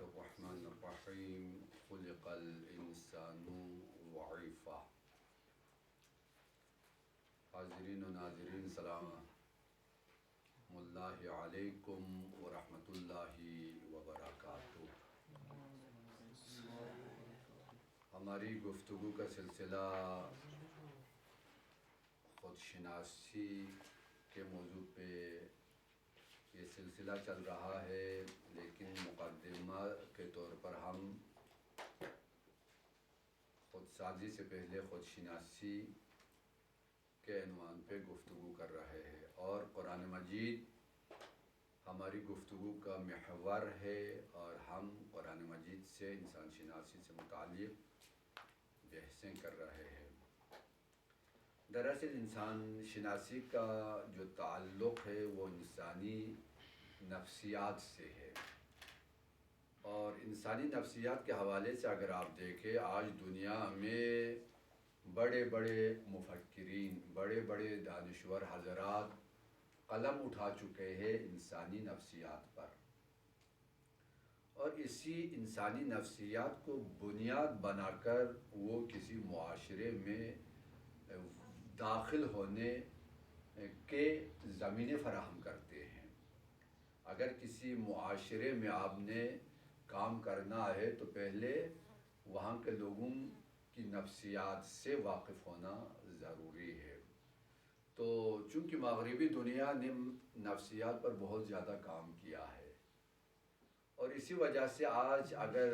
الرحمن الرحیم خلق الانسان ضعیفا۔ حاضرین و ناظرین سلام اللہ علیکم ورحمۃ اللہ وبرکاتہ۔ ہماری گفتگو کا سلسلہ خود شناسی کے موضوع پہ یہ سلسلہ چل رہا ہے، لیکن مقدمہ کے طور پر ہم خود سازی سے پہلے خود شناسی کے عنوان پہ گفتگو کر رہے ہیں، اور قرآن مجید ہماری گفتگو کا محور ہے، اور ہم قرآن مجید سے انسان شناسی سے متعلق بحثیں کر رہے ہیں۔ دراصل انسان شناسی کا جو تعلق ہے وہ انسانی نفسیات سے ہے، اور انسانی نفسیات کے حوالے سے اگر آپ دیکھیں، آج دنیا میں بڑے بڑے مفکرین، بڑے بڑے دانشور حضرات قلم اٹھا چکے ہیں انسانی نفسیات پر، اور اسی انسانی نفسیات کو بنیاد بنا کر وہ کسی معاشرے میں داخل ہونے کے زمینیں فراہم کرتے ہیں۔ اگر کسی معاشرے میں آپ نے کام کرنا ہے تو پہلے وہاں کے لوگوں کی نفسیات سے واقف ہونا ضروری ہے۔ تو چونکہ مغربی دنیا نے نفسیات پر بہت زیادہ کام کیا ہے، اور اسی وجہ سے آج اگر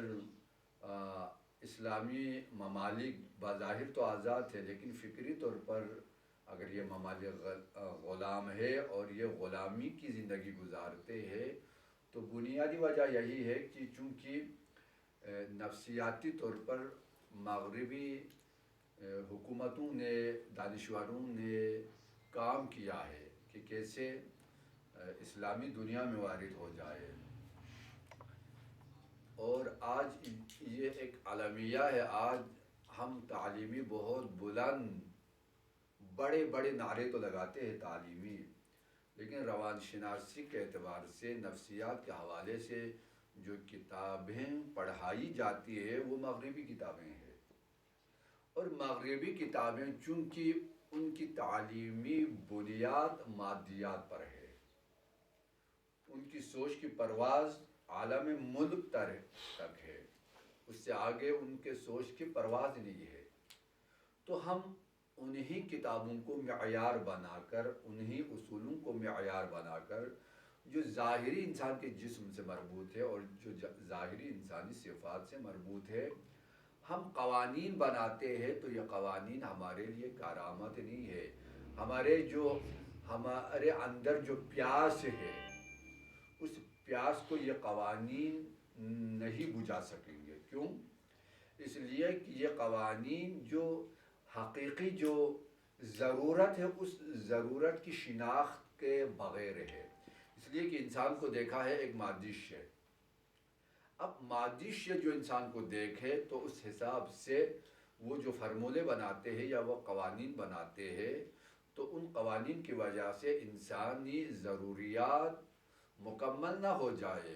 اسلامی ممالک بظاہر تو آزاد ہے، لیکن فکری طور پر اگر یہ ممالک غلام ہے اور یہ غلامی کی زندگی گزارتے ہیں، تو بنیادی وجہ یہی ہے کہ چونکہ نفسیاتی طور پر مغربی حکومتوں نے، دانشوروں نے کام کیا ہے کہ کیسے اسلامی دنیا میں وارد ہو جائے، اور آج یہ ایک المیہ ہے۔ آج ہم تعلیمی بہت بلند بڑے بڑے نعرے تو لگاتے ہیں تعلیمی، لیکن روان شناسی کے اعتبار سے، نفسیات کے حوالے سے جو کتابیں پڑھائی جاتی ہے وہ مغربی کتابیں ہیں، اور مغربی کتابیں چونکہ ان کی تعلیمی بنیاد مادیات پر ہے، ان کی سوچ کی پرواز عالم ملک تک ہے، اس سے آگے ان کے سوچ کی پرواز نہیں ہے۔ تو ہم انہی کتابوں کو معیار بنا کر، انہی اصولوں کو معیار بنا کر، جو ظاہری انسان کے جسم سے مربوط ہے اور جو ظاہری انسانی صفات سے مربوط ہے، ہم قوانین بناتے ہیں، تو یہ قوانین ہمارے لیے کارآمد نہیں ہے۔ ہمارے اندر جو پیاس ہے، اس پیاس کو یہ قوانین نہیں بجھا سکیں گے۔ کیوں؟ اس لیے کہ یہ قوانین جو حقیقی جو ضرورت ہے، اس ضرورت کی شناخت کے بغیر ہے، اس لیے کہ انسان کو دیکھا ہے ایک مادی شے۔ اب مادی شے جو انسان کو دیکھے تو اس حساب سے وہ جو فرمولے بناتے ہیں یا وہ قوانین بناتے ہیں، تو ان قوانین کی وجہ سے انسانی ضروریات مکمل نہ ہو جائے۔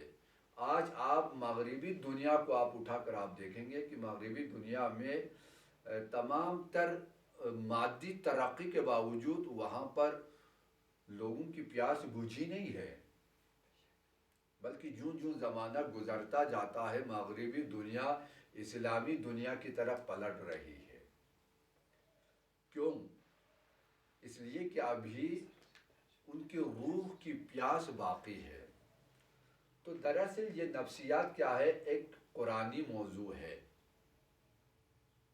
آج آپ مغربی دنیا کو آپ اٹھا کر آپ دیکھیں گے کہ مغربی دنیا میں تمام تر مادی ترقی کے باوجود وہاں پر لوگوں کی پیاس بجھی نہیں ہے، بلکہ جوں زمانہ گزرتا جاتا ہے، مغربی دنیا اسلامی دنیا کی طرف پلٹ رہی ہے۔ کیوں؟ اس لیے کہ ابھی ان کی روح کی پیاس باقی ہے۔ تو دراصل یہ نفسیات کیا ہے؟ ایک قرآنی موضوع ہے۔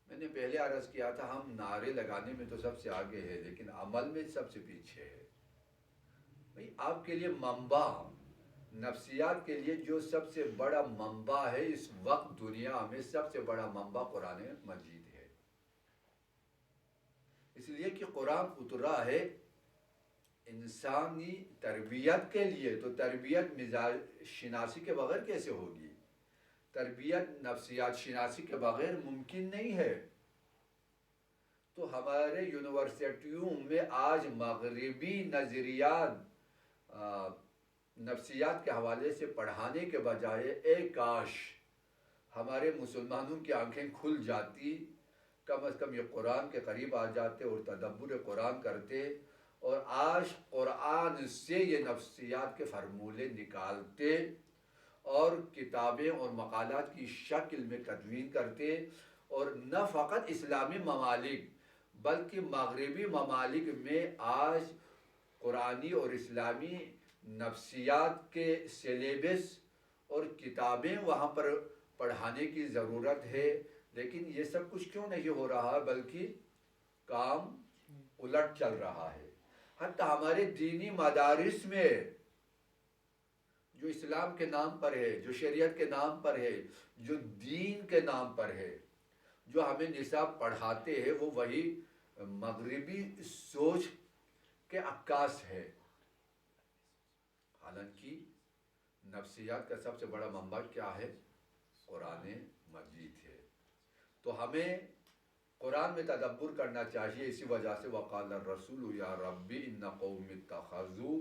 میں نے پہلے عرض کیا تھا، ہم نعرے لگانے میں تو سب سے آگے ہے، لیکن عمل میں سب سے پیچھے ہے۔ بھئی آپ کے لیے منبع، نفسیات کے لیے جو سب سے بڑا منبع ہے اس وقت دنیا میں، سب سے بڑا منبع قرآن مجید ہے۔ اس لیے کہ قرآن اترا ہے انسانی تربیت کے لیے، تو تربیت مزاج شناسی کے بغیر کیسے ہوگی؟ تربیت نفسیات شناسی کے بغیر ممکن نہیں ہے۔ تو ہمارے یونیورسٹیوں میں آج مغربی نفسیات کے حوالے سے پڑھانے کے بجائے اے کاش ہمارے مسلمانوں کی آنکھیں کھل جاتی، کم از کم یہ قرآن کے قریب آ جاتے اور تدبر قرآن کرتے، اور آج قرآن سے یہ نفسیات کے فرمولے نکالتے اور کتابیں اور مقالات کی شکل میں تدوین کرتے، اور نہ فقط اسلامی ممالک بلکہ مغربی ممالک میں آج قرآنی اور اسلامی نفسیات کے سلیبس اور کتابیں وہاں پر پڑھانے کی ضرورت ہے۔ لیکن یہ سب کچھ کیوں نہیں ہو رہا، بلکہ کام الٹ چل رہا ہے۔ حتیٰ ہمارے دینی مدارس میں جو اسلام کے نام پر ہے، جو شریعت کے نام پر ہے، جو دین کے نام پر ہے، جو ہمیں نصاب پڑھاتے ہیں، وہ وہی مغربی سوچ کے عکاس ہے۔ حالانکہ نفسیات کا سب سے بڑا منبع کیا ہے؟ قرآن مجید ہے۔ تو ہمیں قرآن میں تدبر کرنا چاہیے۔ اسی وجہ سے وقال الرسول یا ربی ان قوم اتخذوا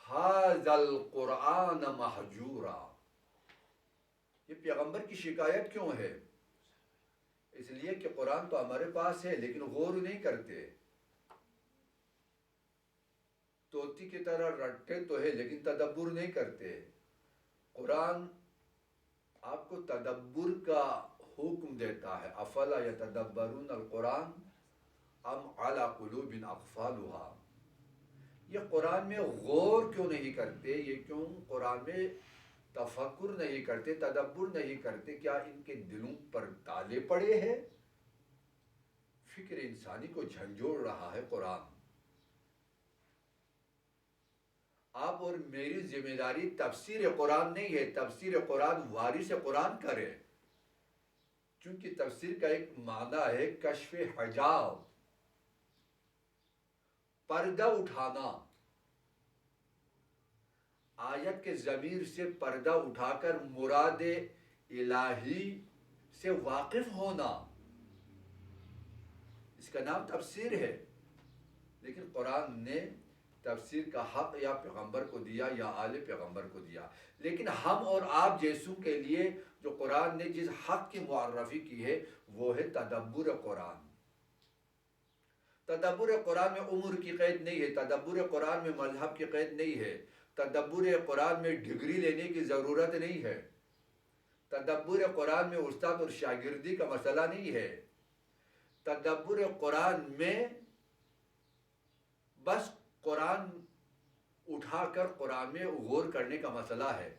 ھذا القرآن مہجورا۔ یہ پیغمبر کی شکایت کیوں ہے؟ اس لیے کہ قرآن تو ہمارے پاس ہے لیکن غور نہیں کرتے، طوطی کی طرح رٹتے تو ہے لیکن تدبر نہیں کرتے۔ قرآن آپ کو تدبر کا حکم دیتا ہے، افلا یتدبرون القرآن ام علی قلوب اقفالها۔ یہ قرآن میں غور کیوں نہیں کرتے؟ یہ کیوں قرآن میں تفکر نہیں کرتے، تدبر نہیں کرتے؟ کیا ان کے دلوں پر تالے پڑے ہیں؟ فکر انسانی کو جھنجھوڑ رہا ہے قرآن۔ آپ اور میری ذمہ داری تفسیر قرآن نہیں ہے، تفسیر قرآن وارث قرآن کرے، کیونکہ تفسیر کا ایک معنی ہے کشف حجاب، پردہ اٹھانا، آیت کے ضمیر سے پردہ اٹھا کر مراد الہی سے واقف ہونا، اس کا نام تفسیر ہے۔ لیکن قرآن نے تفسیر کا حق یا پیغمبر کو دیا یا آل پیغمبر کو دیا، لیکن ہم اور آپ جیسوں کے لیے جو قرآن نے جس حق کی معرفی کی ہے وہ ہے تدبر قرآن۔ تدبر قرآن میں عمر کی قید نہیں ہے، تدبر قرآن میں مذہب کی قید نہیں ہے، تدبر قرآن میں ڈگری لینے کی ضرورت نہیں ہے، تدبر قرآن میں استاد اور شاگردی کا مسئلہ نہیں ہے، تدبر قرآن میں بس قرآن اٹھا کر قرآن میں غور کرنے کا مسئلہ ہے۔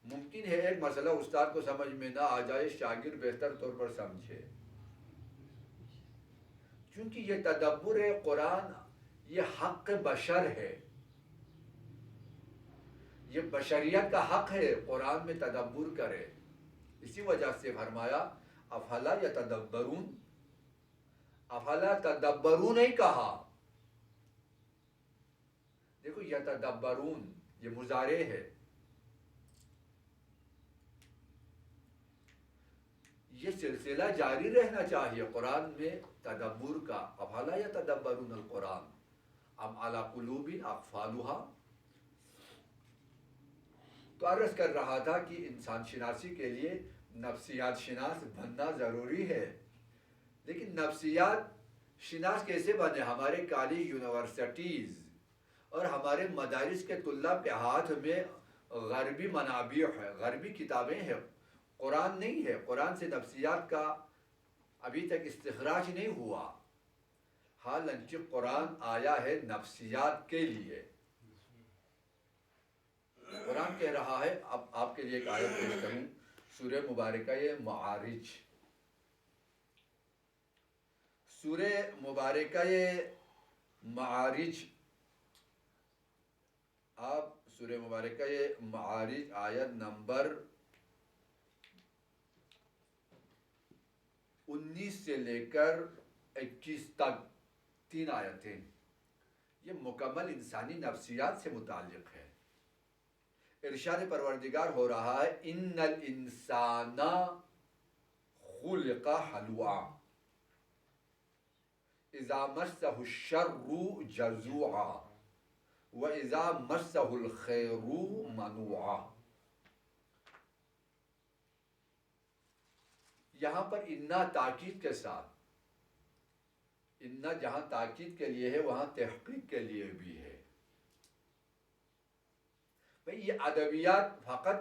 ممکن ہے ایک مسئلہ استاد کو سمجھ میں نہ آ جائے، شاگرد بہتر طور پر سمجھے، کیونکہ یہ تدبر قرآن یہ حق بشر ہے، یہ بشریت کا حق ہے قرآن میں تدبر کرے۔ اسی وجہ سے فرمایا افلا یتدبرون، افلا تدبرون نہیں کہا۔ دیکھو یتدبرون یہ مضارع ہے، یہ سلسلہ جاری رہنا چاہیے قرآن میں تدبر کا۔ افلا یتدبرون القرآن ام علی قلوب اقفالها۔ تو عرض کر رہا تھا کہ انسان شناسی کے لیے نفسیات شناس بننا ضروری ہے، لیکن نفسیات شناس کیسے بنے؟ ہمارے کالج یونیورسٹیز اور ہمارے مدارس کے طلاب کے ہاتھ میں غربی منابع ہے، غربی کتابیں ہیں، قرآن نہیں ہے۔ قرآن سے نفسیات کا ابھی تک استخراج نہیں ہوا، حالانکہ قرآن آیا ہے نفسیات کے لیے۔ قرآن کہہ رہا ہے، اب آپ کے لیے ایک آیت پیش کروں، سورہ مبارکہ معارج، سورہ مبارکہ معارج، آپ سورہ مبارکہ معارج آیت نمبر 19 سے لے کر 21 تک 3 آیتیں، یہ مکمل انسانی نفسیات سے متعلق ہے۔ ارشاد پروردگار ہو رہا ہے ان الانسان خلق حلوعا اذا مسه الشر جزوعا وَإِذَا مَسَّهُ الْخَيْرُ مَنُوعًا. یہاں پر انا تاکید کے ساتھ، انا جہاں تاکید کے لیے ہے وہاں تحقیق کے لیے بھی ہے. بھئی یہ ادبیات فقط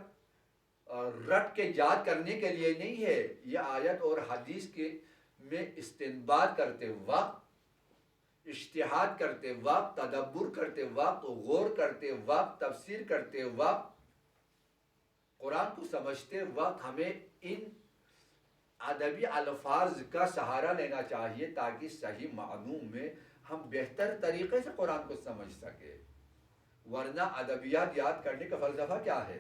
رٹ کے یاد کرنے کے لیے نہیں ہے. یہ آیت اور حدیث کے میں استنباط کرتے وقت، اجتہاد کرتے وقت، تدبر کرتے وقت، غور کرتے وقت، تفسیر کرتے وقت، قرآن کو سمجھتے وقت ہمیں ان ادبی الفاظ کا سہارا لینا چاہیے تاکہ صحیح معنوں میں ہم بہتر طریقے سے قرآن کو سمجھ سکیں. ورنہ ادبیات یاد کرنے کا فلسفہ کیا ہے؟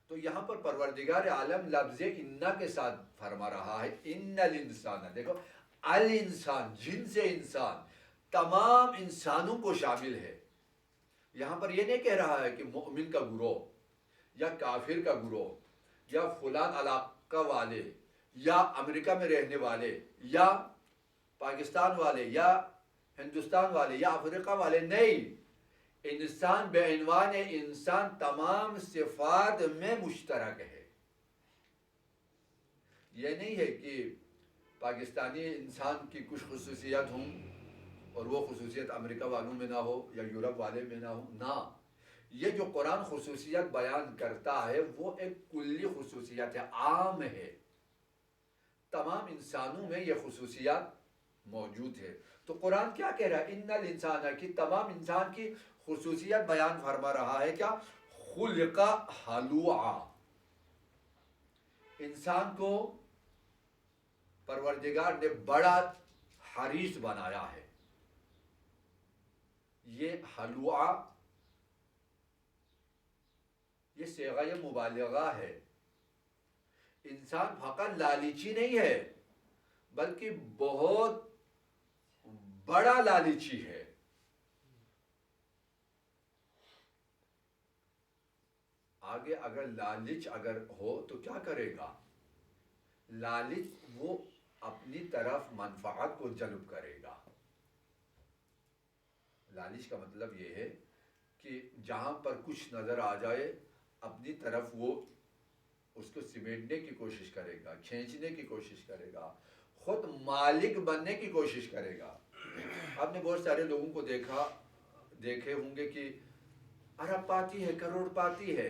تو یہاں پر پروردگار عالم لفظ انا کے ساتھ فرما رہا ہے ان الانسان. دیکھو الانسان جن سے انسان تمام انسانوں کو شامل ہے. یہاں پر یہ نہیں کہہ رہا ہے کہ مومن کا گروہ یا کافر کا گروہ یا فلان علاقہ والے یا امریکہ میں رہنے والے یا پاکستان والے یا ہندوستان والے یا افریقہ والے. نہیں، انسان بے عنوان انسان تمام صفات میں مشترک ہے. یہ نہیں ہے کہ پاکستانی انسان کی کچھ خصوصیت ہوں اور وہ خصوصیت امریکہ والوں میں نہ ہو یا یورپ والے میں نہ ہو. نہ، یہ جو قرآن خصوصیت بیان کرتا ہے وہ ایک کلی خصوصیت ہے، عام ہے. تمام انسانوں میں یہ خصوصیات موجود ہے. تو قرآن کیا کہہ رہا ہے؟ ان الانسان کی تمام انسان کی خصوصیت بیان فرما رہا ہے. کیا؟ خلق ہلوعا. انسان کو پروردگار نے بڑا حریص بنایا ہے. یہ ہلوعا یہ صیغہ مبالغہ ہے. انسان فقط لالچی نہیں ہے بلکہ بہت بڑا لالچی ہے. آگے اگر لالچ اگر ہو تو کیا کرے گا؟ لالچ وہ اپنی طرف منفعت کو جلب کرے گا. لالچ کا مطلب یہ ہے کہ جہاں پر کچھ نظر آ جائے اپنی طرف وہ اس کو سمیٹنے کی کوشش کرے گا، کھینچنے کی کوشش کرے گا، خود مالک بننے کی کوشش کرے گا. آپ نے بہت سارے لوگوں کو دیکھے ہوں گے کہ ارب پاتی ہے، کروڑ پاتی ہے،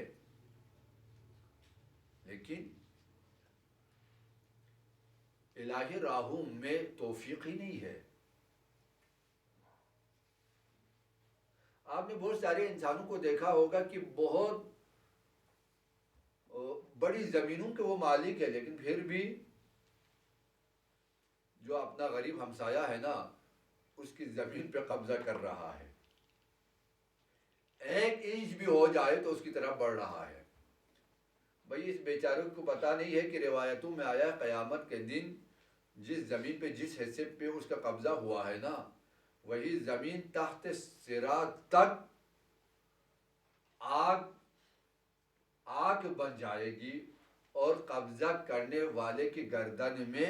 لیکن الہی راہوں میں توفیق ہی نہیں ہے. آپ نے بہت سارے انسانوں کو دیکھا ہوگا کہ بہت بڑی زمینوں کے وہ مالک ہے، لیکن پھر بھی جو اپنا غریب ہمسایہ ہے نا اس کی زمین پہ قبضہ کر رہا ہے. 1 انچ بھی ہو جائے تو اس کی طرف بڑھ رہا ہے. بھئی اس بیچاروں کو پتہ نہیں ہے کہ روایتوں میں آیا قیامت کے دن جس زمین پہ جس حصے پہ اس کا قبضہ ہوا ہے نا وہی زمین تحت صراط تک آگ بن جائے گی اور قبضہ کرنے والے کی گردن میں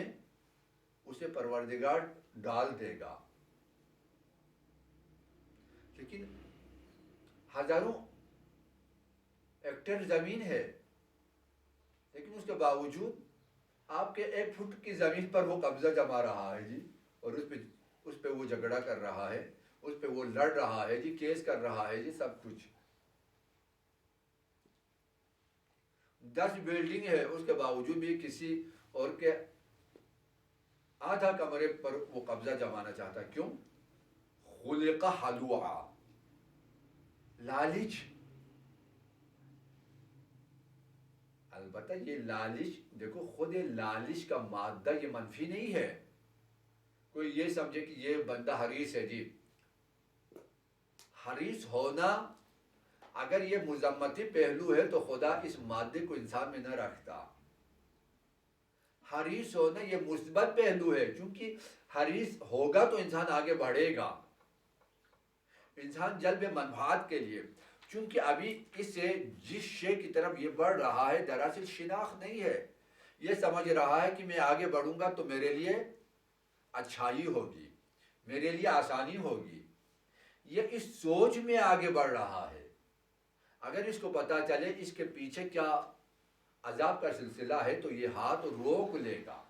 اسے پروردگار ڈال دے گا. لیکن ہزاروں ہیکٹر زمین ہے، لیکن اس کے باوجود آپ کے 1 فٹ کی زمین پر وہ قبضہ جما رہا ہے جی، اور اس پہ وہ جھگڑا کر رہا ہے، اس پہ وہ لڑ رہا ہے جی، کیس کر رہا ہے جی، سب کچھ. 10 بلڈنگ ہے اس کے باوجود بھی کسی اور کے آدھا کمرے پر وہ قبضہ جمانا چاہتا ہے. کیوں؟ خلق ہلوعا، لالچ. البتہ یہ لالچ دیکھو خود لالچ کا مادہ یہ منفی نہیں ہے. کوئی یہ سمجھے کہ یہ بندہ حریص ہے جی. حریص ہونا اگر یہ مذمتی پہلو ہے تو خدا اس مادے کو انسان میں نہ رکھتا. حریص ہونا یہ مثبت پہلو ہے، کیونکہ حریص ہوگا تو انسان آگے بڑھے گا. انسان جلب منفعت کے لیے، چونکہ ابھی اس سے جس شے کی طرف یہ بڑھ رہا ہے دراصل شناخت نہیں ہے. یہ سمجھ رہا ہے کہ میں آگے بڑھوں گا تو میرے لیے اچھائی ہوگی، میرے لیے آسانی ہوگی. یہ اس سوچ میں آگے بڑھ رہا ہے. اگر اس کو پتہ چلے اس کے پیچھے کیا عذاب کا سلسلہ ہے تو یہ ہاتھ روک لے گا.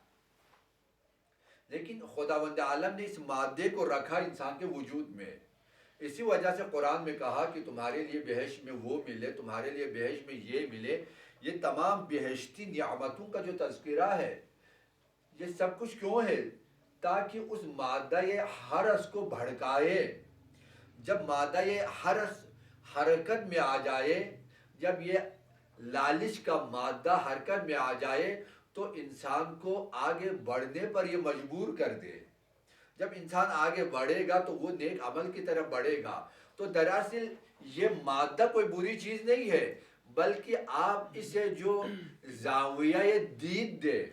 لیکن خداوند عالم نے اس مادے کو رکھا انسان کے وجود میں. اسی وجہ سے قرآن میں کہا کہ تمہارے لیے بہشت میں وہ ملے، تمہارے لیے بہشت میں یہ ملے. یہ تمام بہشتی نعمتوں کا جو تذکرہ ہے یہ سب کچھ کیوں ہے؟ تاکہ اس مادہ حرص کو بھڑکائے. جب مادہ حرص حرکت میں آ جائے، جب یہ لالچ کا مادہ حرکت میں آ جائے تو انسان کو آگے بڑھنے پر یہ مجبور کر دے. جب انسان آگے بڑھے گا تو وہ نیک عمل کی طرف بڑھے گا. تو دراصل یہ مادہ کوئی بری چیز نہیں ہے، بلکہ آپ اسے جو زاویہ دید دے،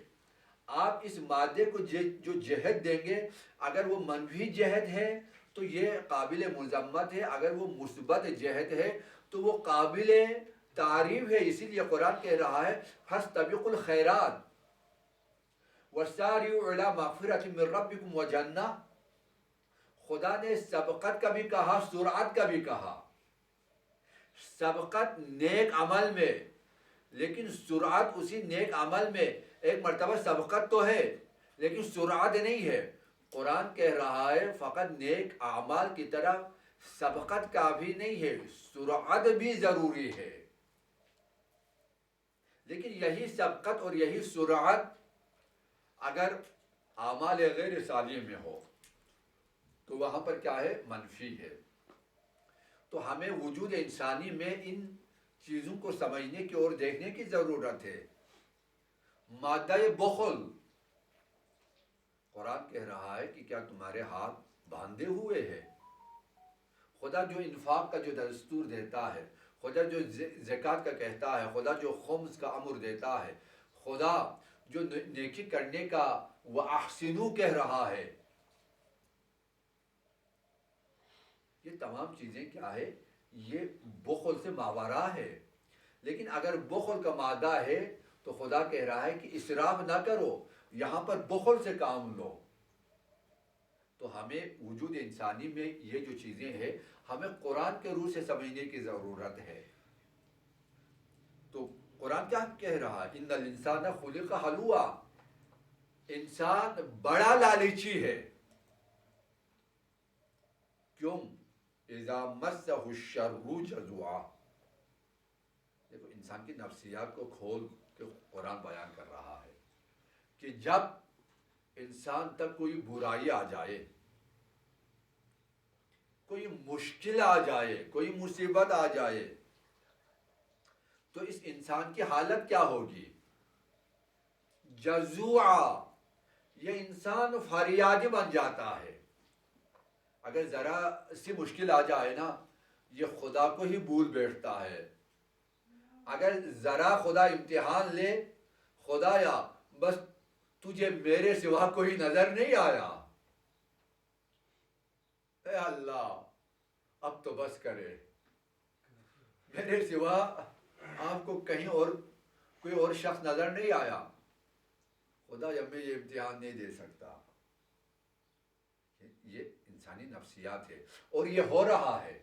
آپ اس مادے کو جو جہت دیں گے، اگر وہ منفی جہت ہے تو یہ قابل مذمت ہے، اگر وہ مثبت جہت ہے تو وہ قابل تعریف ہے. اسی لیے قرآن کہہ رہا ہے فاستبقوا الخیرات وسارعوا الی مغفرۃ من ربکم وجنہ. خدا نے سبقت کا بھی کہا، سرعت کا بھی کہا. سبقت نیک عمل میں، لیکن سرعت اسی نیک عمل میں. ایک مرتبہ سبقت تو ہے لیکن سرعت نہیں ہے. قرآن کہہ رہا ہے فقط نیک اعمال کی طرف سبقت کافی نہیں ہے، سرعت بھی ضروری ہے. لیکن یہی سبقت اور یہی سرعت اگر اعمال غیر صالح میں ہو تو وہاں پر کیا ہے؟ منفی ہے. تو ہمیں وجود انسانی میں ان چیزوں کو سمجھنے کی اور دیکھنے کی ضرورت ہے. مادہ بخل، قرآن کہہ رہا ہے کہ کیا تمہارے ہاتھ باندھے ہوئے ہیں؟ خدا جو انفاق کا جو دستور دیتا ہے، خدا جو زکوٰۃ کا کہتا ہے، خدا جو خمس کا امر دیتا ہے، خدا جو نیکی کرنے کا وَأَحْسِنُوا کہہ رہا ہے، یہ تمام چیزیں کیا ہے؟ یہ بخل سے ماورا ہے. لیکن اگر بخل کا مادہ ہے تو خدا کہہ رہا ہے کہ اسراف نہ کرو، یہاں پر بخل سے کام لو. تو ہمیں وجود انسانی میں یہ جو چیزیں ہیں ہمیں قرآن کے روح سے سمجھنے کی ضرورت ہے. تو قرآن کیا کہہ رہا ہے؟ ان الانسان خلق ہلوعا، انسان بڑا لالچی ہے. کیوں؟ اذا مسہ الشر جزوعا. دیکھو انسان کی نفسیات کو کھول کے قرآن بیان کر رہا ہے کہ جب انسان تک کوئی برائی آ جائے، کوئی مشکل آ جائے، کوئی مصیبت آ جائے تو اس انسان کی حالت کیا ہوگی؟ جزوعا. یہ انسان فریادی بن جاتا ہے. اگر ذرا سی مشکل آ جائے نا یہ خدا کو ہی بھول بیٹھتا ہے. اگر ذرا خدا امتحان لے، خدایا بس تجھے میرے سوا کوئی نظر نہیں آیا، اے اللہ اب تو بس کرے، میرے سوا آپ کو کہیں اور کوئی اور شخص نظر نہیں آیا، خدا جب میں یہ امتحان نہیں دے سکتا. یہ انسانی نفسیات ہے اور یہ ہو رہا ہے.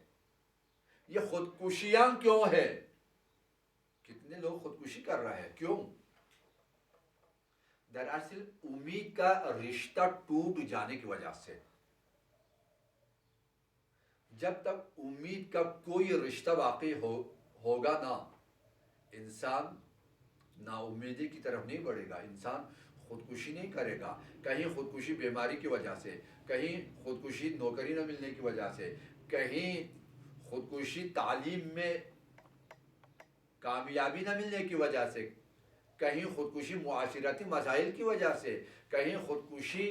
یہ خودکشیاں کیوں ہے؟ کتنے لوگ خودکشی کر رہے ہیں، کیوں؟ دراصل امید کا رشتہ ٹوٹ جانے کی وجہ سے. جب تک امید کا کوئی رشتہ واقع ہوگا نا، انسان نا امیدی کی طرف نہیں بڑھے گا، انسان خودکشی نہیں کرے گا. کہیں خودکشی بیماری کی وجہ سے، کہیں خودکشی نوکری نہ ملنے کی وجہ سے، کہیں خودکشی تعلیم میں کامیابی نہ ملنے کی وجہ سے، کہیں خودکشی معاشرتی مسائل کی وجہ سے، کہیں خودکشی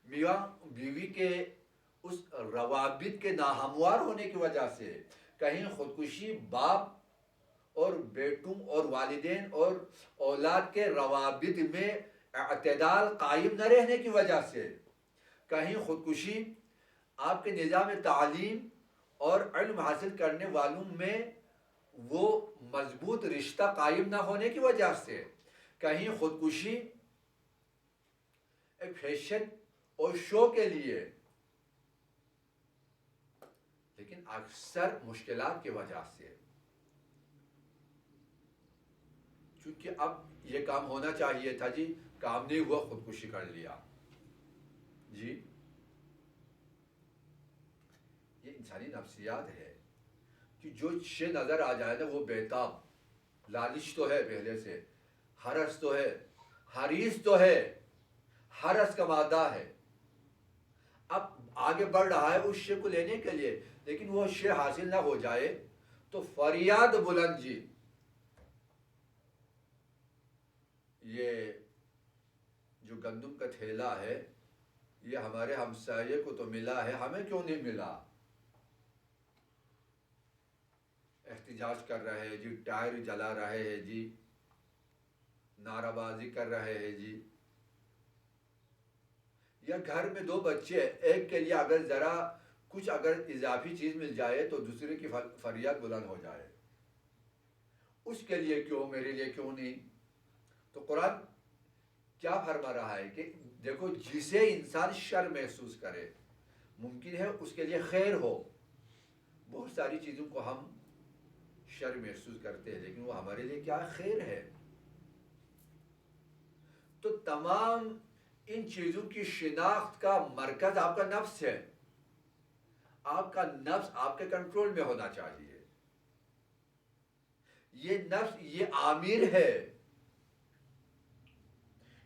میاں بیوی کے اس روابط کے ناہموار ہونے کی وجہ سے، کہیں خودکشی باپ اور بیٹوں اور والدین اور اولاد کے روابط میں اعتدال قائم نہ رہنے کی وجہ سے، کہیں خودکشی آپ کے نظام تعلیم اور علم حاصل کرنے والوں میں وہ مضبوط رشتہ قائم نہ ہونے کی وجہ سے، کہیں خودکشی ایک فیشن اور شو کے لیے. لیکن اکثر مشکلات کی وجہ سے، چونکہ اب یہ کام ہونا چاہیے تھا جی، کام نہیں ہوا، خودکشی کر لیا جی. یہ انسانی نفسیات ہے کہ جو شے نظر آ جائے نا وہ بےتاب، لالچ تو ہے پہلے سے، ہرس تو ہے، حریص تو ہے، ہرس کا مادہ ہے. اب آگے بڑھ رہا ہے اس شے کو لینے کے لیے، لیکن وہ شے حاصل نہ ہو جائے تو فریاد بلند جی. یہ جو گندم کا تھیلا ہے یہ ہمارے ہمسائے کو تو ملا ہے، ہمیں کیوں نہیں ملا؟ احتجاج کر رہے ہیں جی، ٹائر جلا رہے ہیں جی، نعرہ بازی کر رہے ہیں جی. یا گھر میں دو بچے، ایک کے لیے اگر ذرا کچھ اگر اضافی چیز مل جائے تو دوسرے کی فریاد بلند ہو جائے، اس کے لیے کیوں، میرے لیے کیوں نہیں؟ تو قرآن کیا فرما رہا ہے کہ دیکھو جسے انسان شر محسوس کرے، ممکن ہے اس کے لیے خیر ہو. بہت ساری چیزوں کو ہم شر محسوس کرتے ہیں لیکن وہ ہمارے لیے کیا خیر ہے. تو تمام ان چیزوں کی شناخت کا مرکز آپ کا نفس ہے. آپ کا نفس آپ کے کنٹرول میں ہونا چاہیے. یہ نفس یہ عامر ہے.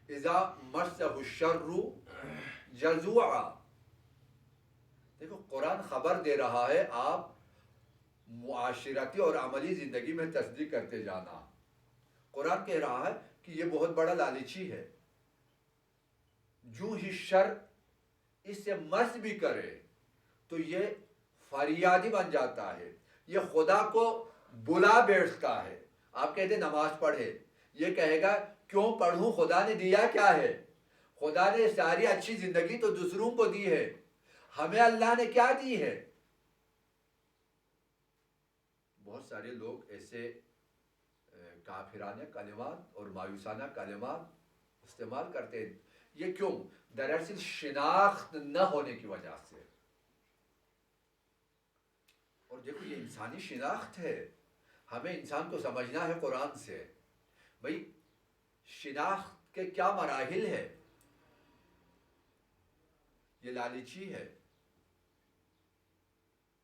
اذا مسہ الشر جزوعا. دیکھو قرآن خبر دے رہا ہے، آپ معاشرتی اور عملی زندگی میں تصدیق کرتے جانا. قرآن کہہ رہا ہے کہ یہ بہت بڑا لالچی ہے، جو ہی شر اس سے مس بھی کرے تو یہ فریادی بن جاتا ہے، یہ خدا کو بلا بیٹھتا ہے. آپ کہتے نماز پڑھے، یہ کہے گا کیوں پڑھوں، خدا نے دیا کیا ہے؟ خدا نے ساری اچھی زندگی تو دوسروں کو دی ہے، ہمیں اللہ نے کیا دی ہے؟ بہت سارے لوگ ایسے کافرانہ کلمات اور مایوسانہ کلمات استعمال کرتے ہیں. یہ کیوں؟ دراصل شناخت نہ ہونے کی وجہ سے. اور دیکھو یہ انسانی شناخت ہے، ہمیں انسان کو سمجھنا ہے قرآن سے. بھائی شناخت کے کیا مراحل ہے؟ یہ لالچی ہے.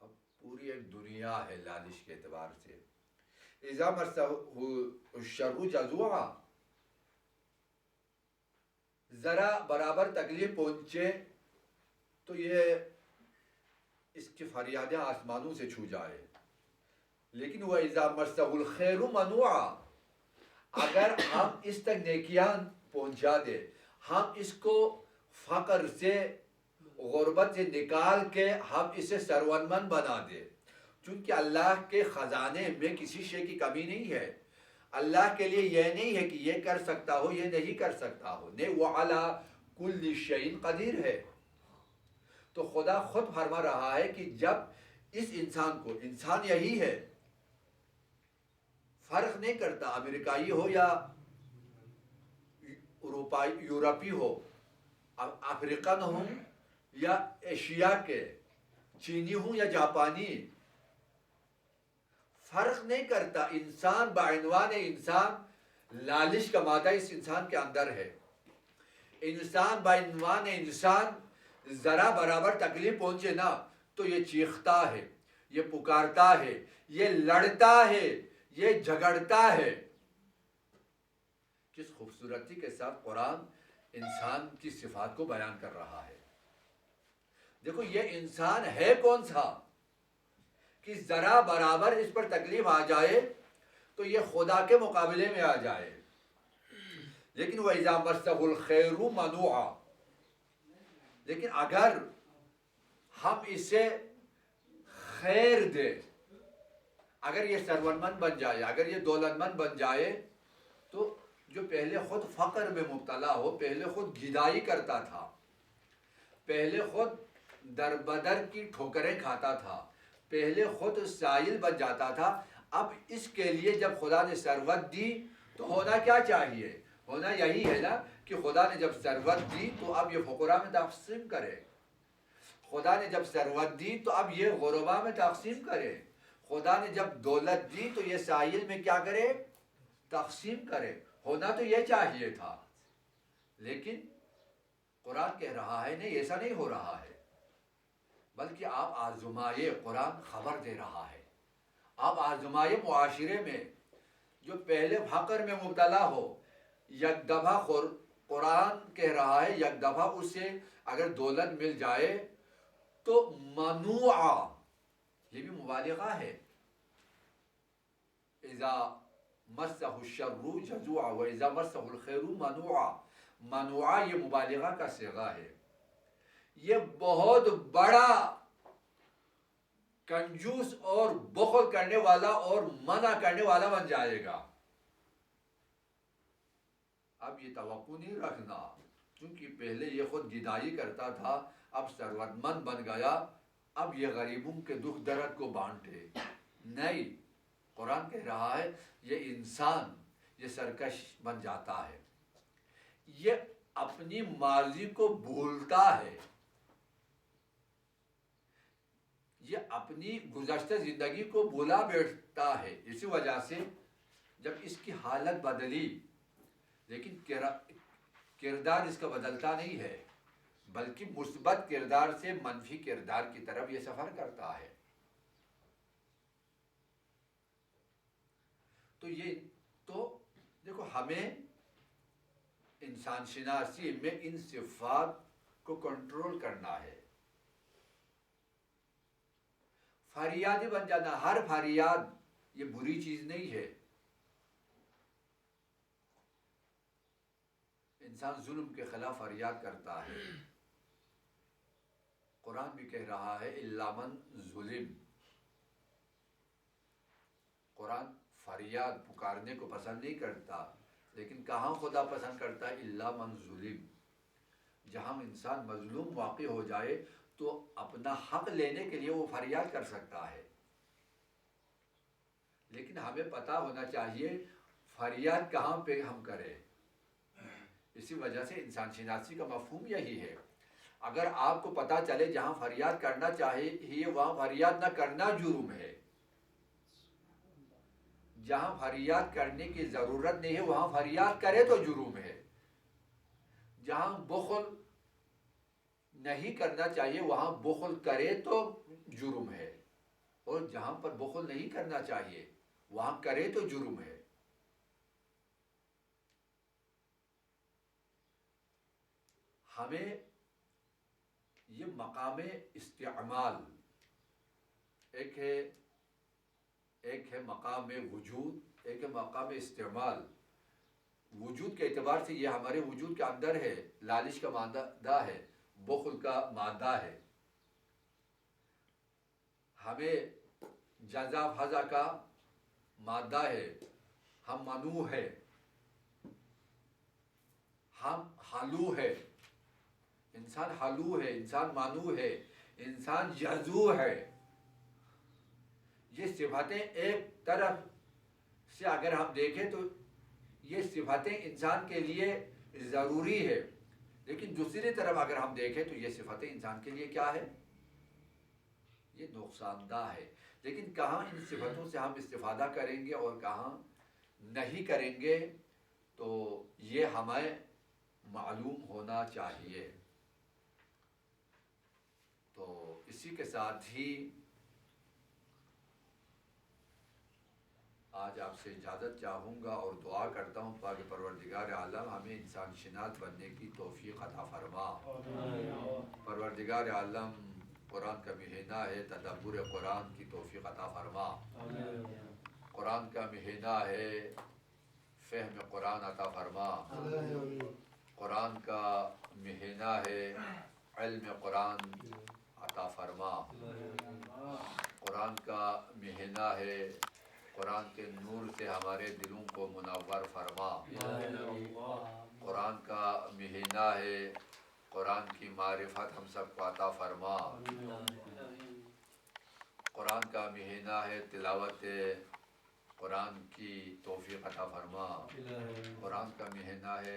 اب پوری ایک دنیا ہے لالچ کے اعتبار سے. اذا مسہ الشر جزوعا، ذرا برابر تکلیف پہنچے تو یہ اس کی فریادیں آسمانوں سے چھو جائے. لیکن وہ اذا مسہ الخیر منوعا، اگر ہم اس تک نیکیاں پہنچا دے، ہم اس کو فقر سے غربت سے نکال کے ہم اسے ثروتمند بنا دے. چونکہ اللہ کے خزانے میں کسی شے کی کمی نہیں ہے. اللہ کے لیے یہ نہیں ہے کہ یہ کر سکتا ہو، یہ نہیں کر سکتا ہو، نہیں، وہ علی کل شیء قدیر ہے. تو خدا خود فرما رہا ہے کہ جب اس انسان کو، انسان یہی ہے، فرق نہیں کرتا امریکائی ہو یا یورپی ہو، افریقن ہو یا ایشیا کے، چینی ہوں یا جاپانی، فرق نہیں کرتا. انسان بعنوان انسان لالچ کا مادہ اس انسان کے اندر ہے. انسان بعنوان انسان ذرا برابر تکلیف پہنچے نا تو یہ چیختا ہے، یہ پکارتا ہے، یہ لڑتا ہے، یہ جھگڑتا ہے. کس خوبصورتی کے ساتھ قرآن انسان کی صفات کو بیان کر رہا ہے. دیکھو یہ انسان ہے کون سا کہ ذرا برابر اس پر تکلیف آ جائے تو یہ خدا کے مقابلے میں آ جائے. لیکن وَإِذَا مَسَّهُ الْخَيْرُ مَنُوعًا، لیکن اگر ہم اسے خیر دے، اگر یہ ثروتمند بن جائے، اگر یہ دولت مند بن جائے، تو جو پہلے خود فقر میں مبتلا ہو، پہلے خود گدائی کرتا تھا، پہلے خود در بدر کی ٹھوکریں کھاتا تھا، پہلے خود سائل بن جاتا تھا، اب اس کے لیے جب خدا نے ثروت دی تو ہونا کیا چاہیے؟ ہونا یہی ہے نا کہ خدا نے جب ثروت دی تو اب یہ فقراء میں تقسیم کرے. خدا نے جب ثروت دی تو اب یہ غربا میں تقسیم کرے. خدا نے جب دولت دی تو یہ سائل میں کیا کرے؟ تقسیم کرے. ہونا تو یہ چاہیے تھا، لیکن قرآن کہہ رہا ہے نہیں، ایسا نہیں ہو رہا ہے، بلکہ آپ آزمائے. قرآن خبر دے رہا ہے آپ آزمائے. معاشرے میں جو پہلے فقر میں مبتلا ہو، یک دفعہ قرآن کہہ رہا ہے یک دفعہ اس سے اگر دولت مل جائے تو منوعا، یہ بھی مبالغہ ہے. اذا مسہ الشر جزوعا و اذا مسہ الخیر منوعا. منوعا یہ مبالغہ کا صیغہ ہے. یہ بہت بڑا کنجوس اور بخل کرنے والا اور منع کرنے والا بن جائے گا. اب یہ توقع نہیں رکھنا کیونکہ پہلے یہ خود گدائی کرتا تھا، اب ثروت مند بن گیا، اب یہ غریبوں کے دکھ درد کو بانٹے. نہیں، قرآن کہہ رہا ہے یہ انسان یہ سرکش بن جاتا ہے، یہ اپنی ماضی کو بھولتا ہے، یہ اپنی گزشتہ زندگی کو بھولا بیٹھتا ہے. اسی وجہ سے جب اس کی حالت بدلی، لیکن کردار اس کا بدلتا نہیں ہے، بلکہ مثبت کردار سے منفی کردار کی طرف یہ سفر کرتا ہے. تو دیکھو ہمیں انسان شناسی میں ان صفات کو کنٹرول کرنا ہے. فریادی بن جانا، ہر فریاد یہ بری چیز نہیں ہے. انسان ظلم کے خلاف فریاد کرتا ہے. قرآن بھی کہہ رہا ہے الا من ظلم. قرآن فریاد پکارنے کو پسند نہیں کرتا، لیکن کہاں خدا پسند کرتا ہے؟ الا من ظلم. جہاں انسان مظلوم واقع ہو جائے تو اپنا حق لینے کے لیے وہ فریاد کر سکتا ہے. لیکن ہمیں پتہ ہونا چاہیے فریاد کہاں پہ ہم کریں. اسی وجہ سے انسان شناسی کا مفہوم یہی ہے. اگر آپ کو پتہ چلے جہاں فریاد کرنا چاہیے وہاں فریاد نہ کرنا جرم ہے، جہاں فریاد کرنے کی ضرورت نہیں ہے وہاں فریاد کرے تو جرم ہے. جہاں بخل نہیں کرنا چاہیے وہاں بخل کرے تو جرم ہے، اور جہاں پر بخل نہیں کرنا چاہیے وہاں کرے تو جرم ہے. ہمیں یہ مقام استعمال، ایک ہے مقام وجود، ایک ہے مقام استعمال. وجود کے اعتبار سے یہ ہمارے وجود کے اندر ہے، لالچ کا مادہ ہے، بخل کا مادہ ہے. ہمیں جزا فضا کا مادہ ہے، ہم منوع ہے، ہم حلو ہے. انسان حلو ہے، انسان منوع ہے، انسان جزو ہے. یہ صفتیں ایک طرف سے اگر ہم دیکھیں تو یہ صفتیں انسان کے لیے ضروری ہے، لیکن دوسری طرف اگر ہم دیکھیں تو یہ صفتیں انسان کے لیے کیا ہے؟ یہ نقصان دہ ہے. لیکن کہاں ان صفتوں سے ہم استفادہ کریں گے اور کہاں نہیں کریں گے تو یہ ہمیں معلوم ہونا چاہیے. تو اسی کے ساتھ ہی آج آپ سے اجازت چاہوں گا اور دعا کرتا ہوں تاکہ پروردگار عالم ہمیں انسان شناس بننے کی توفیق عطا فرما. پروردگار عالم قرآن کا مہینہ ہے، تدبر قرآن کی توفیق عطا فرما. قرآن کا مہینہ ہے، فہم قرآن عطا فرما. قرآن کا مہینہ ہے، علم قرآن عطا فرما. قرآن کا مہینہ ہے، قرآن کے نور سے ہمارے دلوں کو منور فرما. قرآن کا مہینہ ہے، قرآن کی معرفت ہم سب کو عطا فرما. قرآن کا مہینہ ہے، تلاوت قرآن کی توفیق عطا فرما. قرآن کا مہینہ ہے،